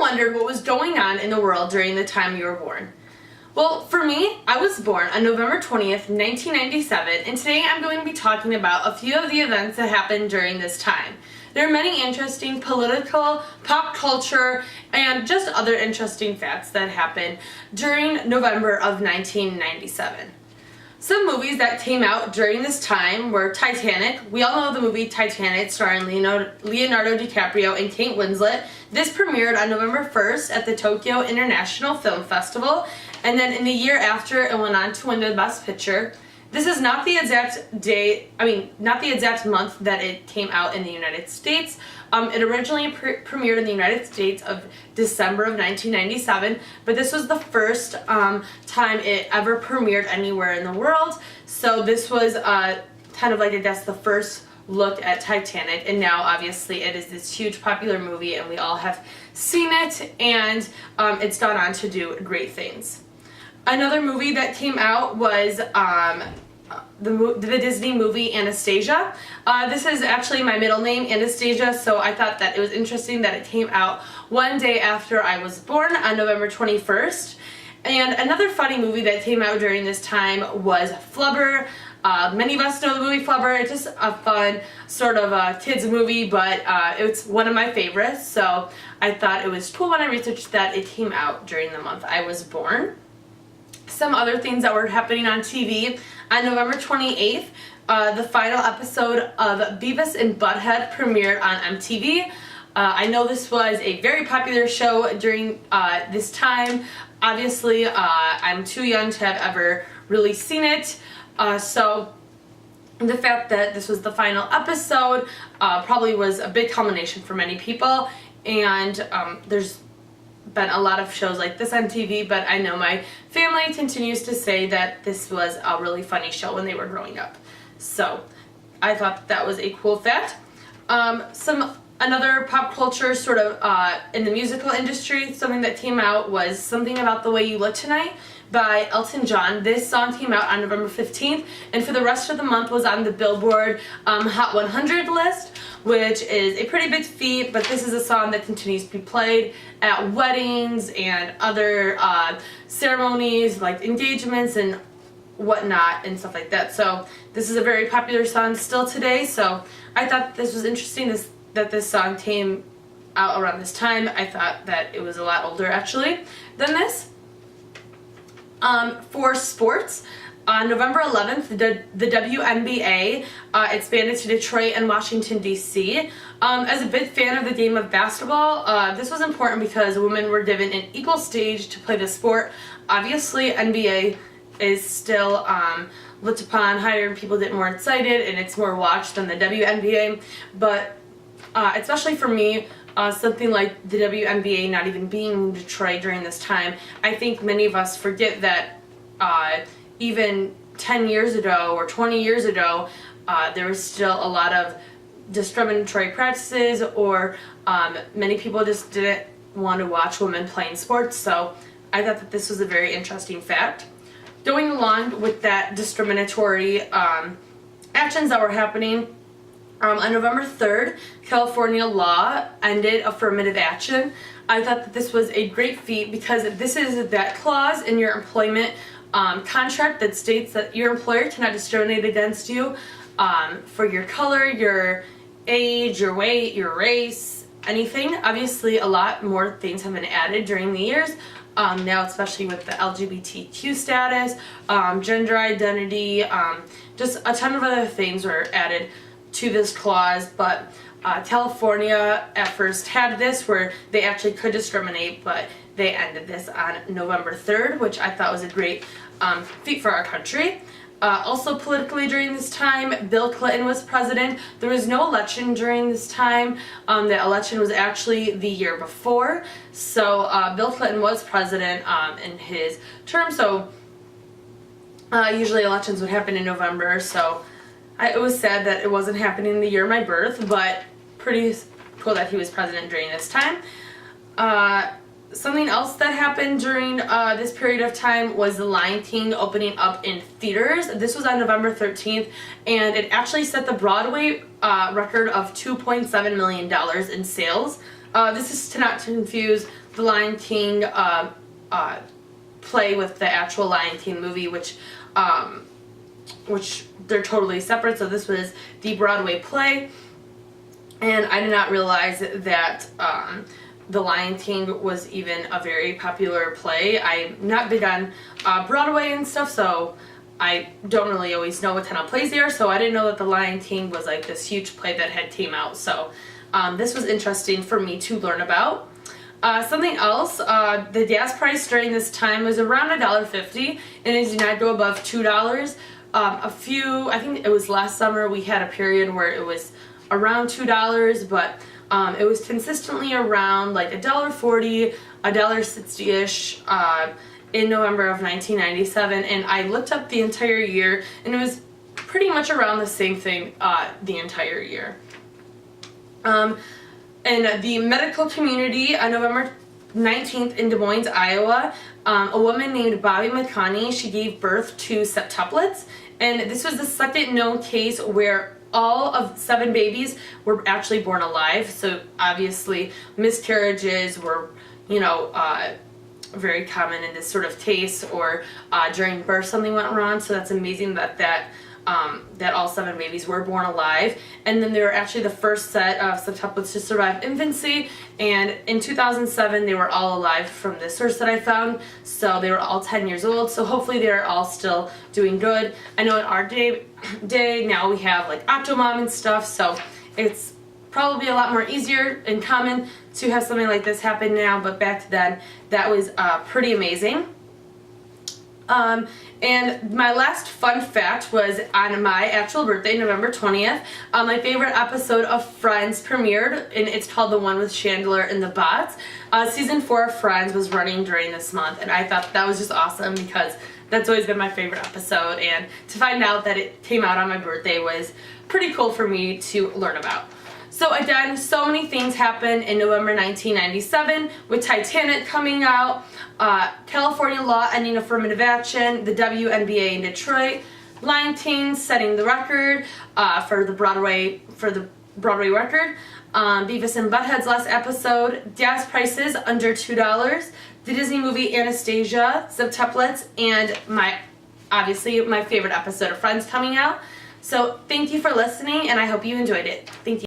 wondered what was going on in the world during the time you were born? Well, for me, I was born on November 20th, 1997, and today I'm going to be talking about a few of the events that happened during this time. There are many interesting political, pop culture, and just other interesting facts that happened during November of 1997. Some movies that came out during this time were Titanic. We all know the movie Titanic starring Leonardo DiCaprio and Kate Winslet. This premiered on November 1st at the Tokyo International Film Festival, and then in the year after it went on to win the Best Picture. This is not the exact day, not the exact month that it came out in the United States. It originally premiered in the United States of December of 1997, but this was the first time it ever premiered anywhere in the world. So this was kind of like, I guess, the first look at Titanic, and now obviously it is this huge popular movie and we all have seen it, and it's gone on to do great things. Another movie that came out was the Disney movie Anastasia. This is actually my middle name, Anastasia, so I thought that it was interesting that it came out one day after I was born on November 21st. And another funny movie that came out during this time was Flubber. Many of us know the movie Flubber. It's just a fun sort of kids movie, but it's one of my favorites, so I thought it was cool when I researched that it came out during the month I was born. Some other things that were happening on TV. On November 28th, the final episode of Beavis and Butthead premiered on MTV. I know this was a very popular show during this time. Obviously, I'm too young to have ever really seen it, so the fact that this was the final episode probably was a big culmination for many people, and there's been a lot of shows like this on TV, but I know my family continues to say that this was a really funny show when they were growing up. So I thought that was a cool fact. Another pop culture sort of in the musical industry, something that came out was Something About the Way You Look Tonight by Elton John. This song came out on November 15th, and for the rest of the month was on the Billboard Hot 100 list, which is a pretty big feat, but this is a song that continues to be played at weddings and other ceremonies like engagements and whatnot and stuff like that. So this is a very popular song still today, so I thought this was interesting that this song came out around this time. I thought that it was a lot older actually than this. For sports, on November 11th, the WNBA expanded to Detroit and Washington, D.C. As a big fan of the game of basketball, this was important because women were given an equal stage to play the sport. Obviously, NBA is still looked upon higher and people get more excited and it's more watched than the WNBA, but especially for me, something like the WNBA not even being in Detroit during this time, I think many of us forget that even 10 years ago or 20 years ago, there was still a lot of discriminatory practices, or many people just didn't want to watch women playing sports, so I thought that this was a very interesting fact. Going along with that discriminatory actions that were happening, on November 3rd, California law ended affirmative action. I thought that this was a great feat because this is that clause in your employment contract that states that your employer cannot discriminate against you for your color, your age, your weight, your race, anything. Obviously, a lot more things have been added during the years. Now, especially with the LGBTQ status, gender identity, just a ton of other things were added to this clause, but California at first had this where they actually could discriminate, but they ended this on November 3rd, which I thought was a great feat for our country. Also politically during this time, Bill Clinton was president. There was no election during this time. The election was actually the year before, so Bill Clinton was president in his term, so usually elections would happen in November, so it was sad that it wasn't happening the year of my birth, but pretty cool that he was president during this time. Something else that happened during this period of time was The Lion King opening up in theaters. This was on November 13th, and it actually set the Broadway record of $2.7 million in sales. This is to not confuse the Lion King play with the actual Lion King movie, which they're totally separate. So this was the Broadway play, and I did not realize that the Lion King was even a very popular play. I'm not big on Broadway and stuff, so I don't really always know what kind of plays they are, so I didn't know that the Lion King was like this huge play that had came out. So this was interesting for me to learn about. Something else, the gas price during this time was around $1.50, and it did not go above $2. I think it was last summer, we had a period where it was around $2, but it was consistently around like $1.40, $1.60-ish in November of 1997, and I looked up the entire year, and it was pretty much around the same thing the entire year. In the medical community, on November 19th in Des Moines, Iowa, a woman named Bobby McConney, she gave birth to septuplets, and this was the second known case where all of 7 babies were actually born alive. So obviously miscarriages were, very common in this sort of case, or during birth something went wrong. So that's amazing that all 7 babies were born alive. And then they were actually the first set of septuplets to survive infancy, and in 2007 they were all alive from the source that I found. So they were all 10 years old, so hopefully they're all still doing good. I know in our day now we have like Octomom and stuff, so it's probably a lot more easier and common to have something like this happen now, but back then that was pretty amazing. And my last fun fact was on my actual birthday, November 20th, my favorite episode of Friends premiered, and it's called The One with Chandler and the Bots. Season 4 of Friends was running during this month, and I thought that was just awesome because that's always been my favorite episode, and to find out that it came out on my birthday was pretty cool for me to learn about. So again, so many things happened in November 1997 with Titanic coming out, California law ending affirmative action, the WNBA in Detroit, Lion King setting the record for the Broadway record, Beavis and Butthead's last episode, gas prices under $2, the Disney movie Anastasia, septuplets, and obviously my favorite episode of Friends coming out. So thank you for listening, and I hope you enjoyed it. Thank you.